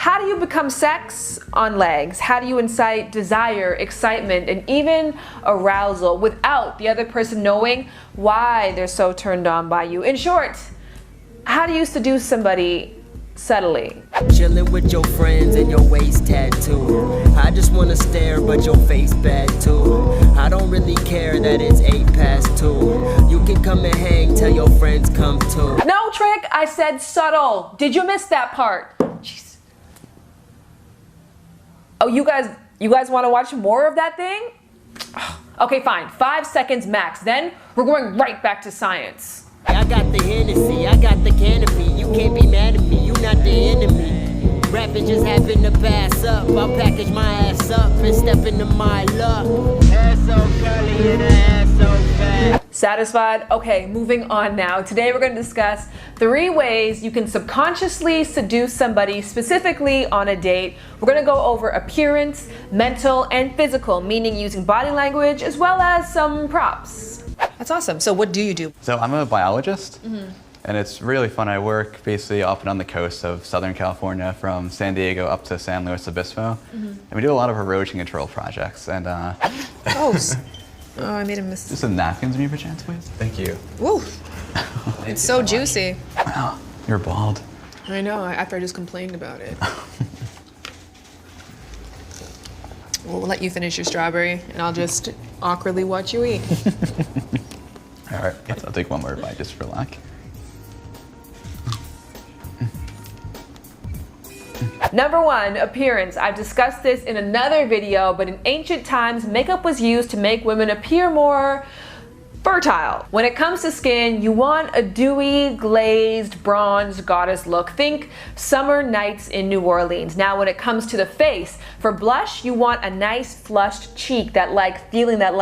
How do you become sex on legs? How do you incite desire, excitement, and even arousal without the other person knowing why they're so turned on by you? In short, how do you seduce somebody subtly? Chilling with your friends and your waist tattoo. I just wanna stare, but your face bad too. I don't really care that it's 2:08. You can come and hang, tell your friends come too. No, Trick, I said subtle. Did you miss that part? Jeez. Oh, you guys want to watch more of that thing? Okay, fine. 5 seconds max. Then we're going right back to science. I got the Hennessy, I got the canopy. You can't be mad at me, you not the enemy. Rapping just happened to pass up. I'll package my ass up and step into my luck. Ass so curly and ass so fat. Satisfied? Okay, moving on now. Today we're going to discuss 3 ways you can subconsciously seduce somebody, specifically on a date. We're going to go over appearance, mental, and physical, meaning using body language as well as some props. That's awesome. So what do you do? So I'm a biologist, and it's really fun. I work basically up and on the coast of Southern California, from San Diego up to San Luis Obispo, and we do a lot of erosion control projects. And Oh, I made a mistake. just some napkins for me, perchance, please. Thank you. Woo! It's so juicy. Wow, you're bald. I know, after I just complained about it. We'll let you finish your strawberry, and I'll just awkwardly watch you eat. All right, I'll take one more bite just for luck. Number 1, appearance. I've discussed this in another video, but in ancient times, makeup was used to make women appear more fertile. When it comes to skin, you want a dewy, glazed, bronzed goddess look. Think summer nights in New Orleans. Now, when it comes to the face, for blush, you want a nice flushed cheek, that feeling that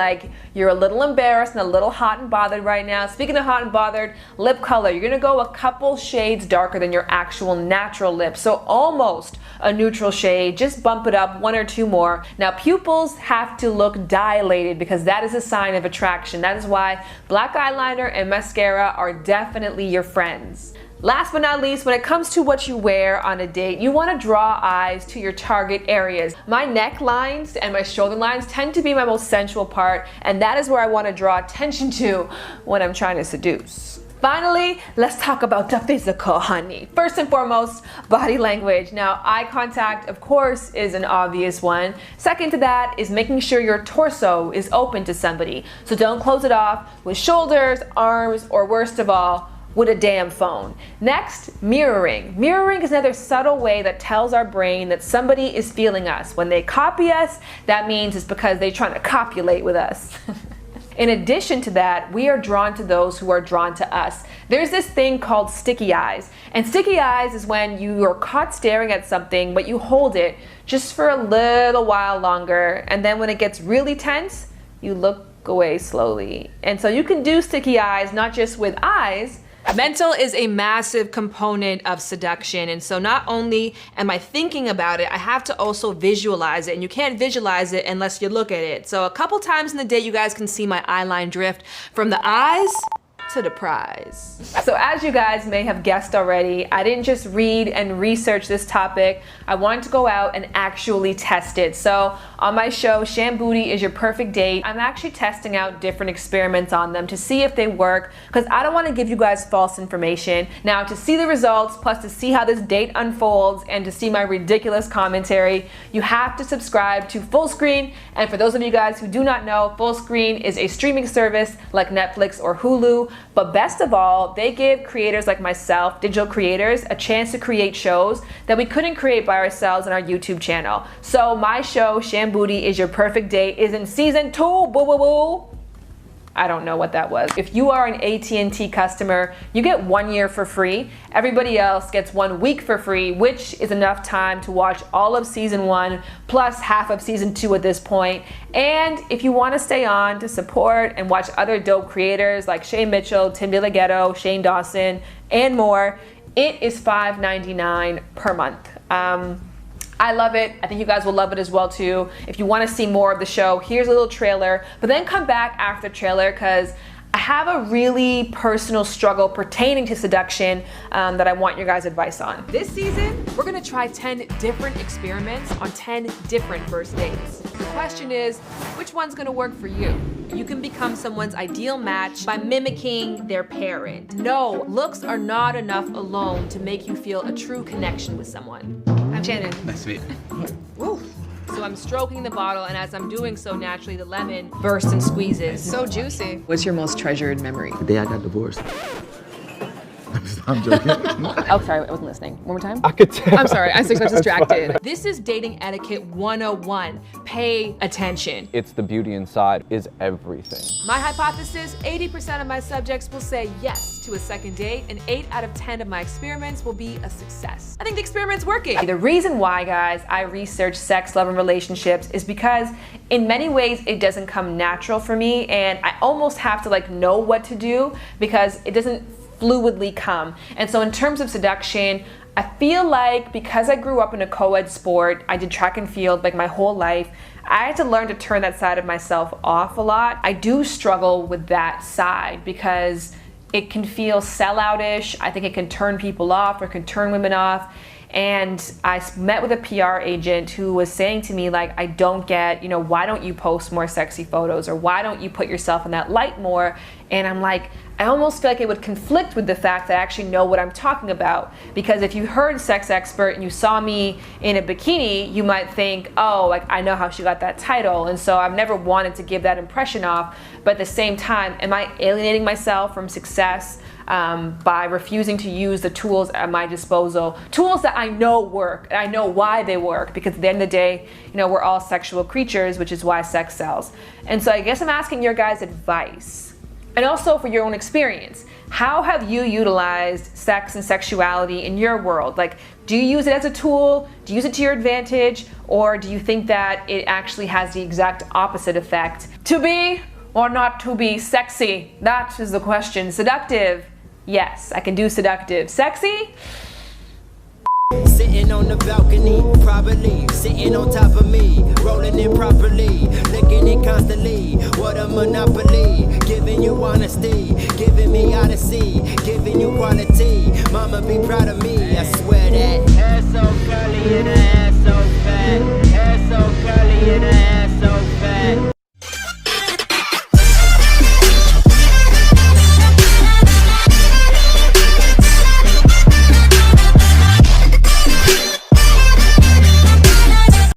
you're a little embarrassed and a little hot and bothered right now. Speaking of hot and bothered, lip color. You're gonna go a couple shades darker than your actual natural lips. So almost a neutral shade, just bump it up 1 or 2 more. Now, pupils have to look dilated because that is a sign of attraction. That is why black eyeliner and mascara are definitely your friends. Last but not least, when it comes to what you wear on a date, you want to draw eyes to your target areas. My neck lines and my shoulder lines tend to be my most sensual part, and that is where I want to draw attention to when I'm trying to seduce. Finally, let's talk about the physical, honey. First and foremost, body language. Now, eye contact, of course, is an obvious one. Second to that is making sure your torso is open to somebody. So don't close it off with shoulders, arms, or worst of all, with a damn phone. Next, mirroring. Mirroring is another subtle way that tells our brain that somebody is feeling us. When they copy us, that means it's because they're trying to copulate with us. In addition to that, we are drawn to those who are drawn to us. There's this thing called sticky eyes. And sticky eyes is when you are caught staring at something, but you hold it just for a little while longer. And then when it gets really tense, you look away slowly. And so you can do sticky eyes, not just with eyes. Mental is a massive component of seduction, and so not only am I thinking about it, I have to also visualize it, and you can't visualize it unless you look at it. So a couple times in the day you guys can see my eyeline drift from the eyes to the prize. So as you guys may have guessed already, I didn't just read and research this topic. I wanted to go out and actually test it. So on my show, Sham Booty is Your Perfect Date, I'm actually testing out different experiments on them to see if they work, because I don't want to give you guys false information. Now, to see the results, plus to see how this date unfolds, and to see my ridiculous commentary, you have to subscribe to Fullscreen. And for those of you guys who do not know, Fullscreen is a streaming service like Netflix or Hulu. But best of all, they give creators like myself, digital creators, a chance to create shows that we couldn't create by ourselves on our YouTube channel. So my show, Sham Booty is Your Perfect Date, is in season 2. Boo boo boo. I don't know what that was. If you are an AT&T customer, you get 1 year for free. Everybody else gets 1 week for free, which is enough time to watch all of season 1 plus half of season 2 at this point. And if you want to stay on to support and watch other dope creators like Shay Mitchell, Tim DeLaGhetto, Shane Dawson, and more, it is $5.99 per month. I love it. I think you guys will love it as well too. If you want to see more of the show, here's a little trailer, but then come back after the trailer because I have a really personal struggle pertaining to seduction that I want your guys' advice on. This season, we're gonna try 10 different experiments on 10 different first dates. The question is, which one's gonna work for you? You can become someoe's ideal match by mimicking their parent. No, looks are not enough alone to make you feel a true connection with someone. I'm Shannon. Nice to meet you. Woo. So I'm stroking the bottle, and as I'm doing so, naturally the lemon bursts and squeezes. So juicy. What's your most treasured memory? The day I got divorced. I'm joking. Oh, sorry, I wasn't listening. One more time? I could tell. I'm sorry, I was distracted. This is dating etiquette 101. Pay attention. It's the beauty inside is everything. My hypothesis, 80% of my subjects will say yes to a second date, and 8 out of 10 of my experiments will be a success. I think the experiment's working. The reason why, guys, I research sex, love, and relationships is because in many ways it doesn't come natural for me, and I almost have to know what to do because it doesn't fluidly come. And so in terms of seduction, I feel like because I grew up in a co-ed sport, I did track and field my whole life, I had to learn to turn that side of myself off a lot. I do struggle with that side because it can feel selloutish. I think it can turn people off or can turn women off. And I met with a PR agent who was saying to me, I don't get, why don't you post more sexy photos, or why don't you put yourself in that light more? And I'm like, I almost feel like it would conflict with the fact that I actually know what I'm talking about. Because if you heard Sex Expert and you saw me in a bikini, you might think, oh, I know how she got that title. And so I've never wanted to give that impression off. But at the same time, am I alienating myself from success by refusing to use the tools at my disposal? Tools that I know work, and I know why they work, because at the end of the day, we're all sexual creatures, which is why sex sells. And so I guess I'm asking your guys' advice. And also for your own experience, how have you utilized sex and sexuality in your world? Do you use it as a tool? Do you use it to your advantage? Or do you think that it actually has the exact opposite effect? To be or not to be sexy? That is the question. Seductive? Yes, I can do seductive. Sexy? Sitting on the balcony, probably sitting on top of me, rolling it properly, licking it constantly. What a monopoly, giving you honesty, giving me odyssey, giving you quality. Mama be proud of me, I swear that. Hair so curly in the